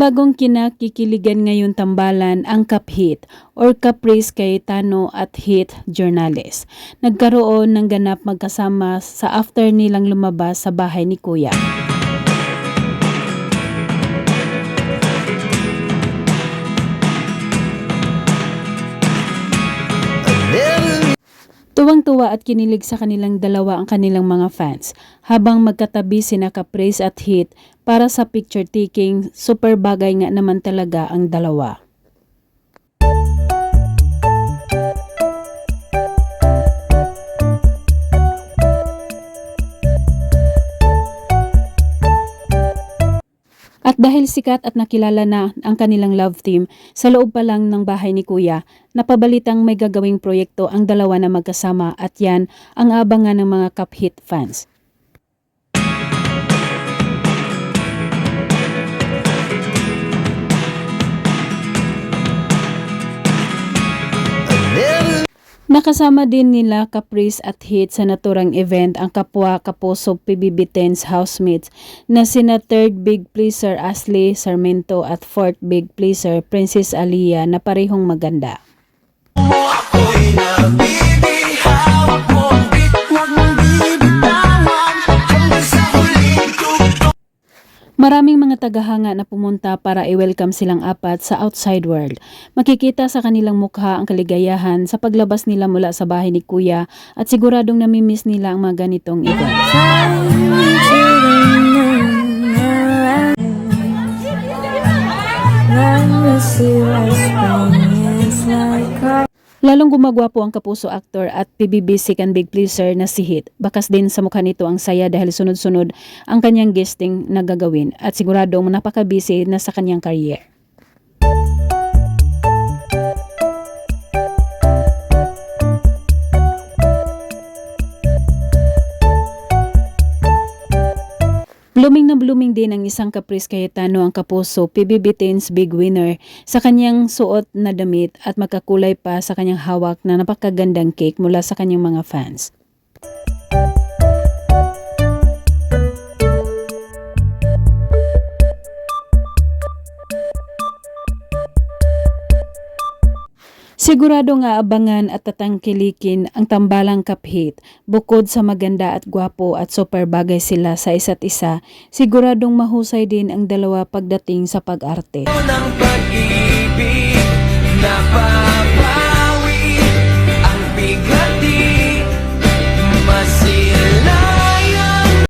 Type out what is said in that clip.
Panibagong kinakikiligan ngayon tambalan ang Cap-Hit or Caprice Cayetano at Hit Jornales. Nagkaroon ng ganap magkasama sa after nilang lumabas sa bahay ni Kuya. Tuwang-tuwa at kinilig sa kanilang dalawa ang kanilang mga fans habang magkatabi sina Caprice at Hit para sa picture taking. Super bagay nga naman talaga ang dalawa. At dahil sikat at nakilala na ang kanilang love team, sa loob pa lang ng bahay ni Kuya, napabalitang may gagawing proyekto ang dalawa na magkasama at yan ang abangan ng mga Cap-Hit fans. Nakasama din nila Caprice at Hit sa naturang event ang kapwa kapuso PBB10's housemates na sina 3rd Big Pleaser Ashley Sarmiento at 4th Big Pleaser Princess Aliyah na parehong maganda. Maraming mga tagahanga na pumunta para i-welcome silang apat sa outside world. Makikita sa kanilang mukha ang kaligayahan sa paglabas nila mula sa bahay ni Kuya at siguradong namimiss nila ang mga ganitong event. Lalong gumagwapo ang kapuso actor at PBB second big pleaser na si Hit. Bakas din sa mukha nito ang saya dahil sunod-sunod ang kanyang guesting na gagawin at siguradong napaka-busy na sa kanyang career. Blooming na blooming din ang isang Caprice Cayetano ang kapuso PBB10's big winner sa kanyang suot na damit at magkakulay pa sa kanyang hawak na napakagandang cake mula sa kanyang mga fans. Siguradong aabangan at tatangkilikin ang tambalang Cap-Hit. Bukod sa maganda at gwapo at super bagay sila sa isa't isa, siguradong mahusay din ang dalawa pagdating sa pag-arte.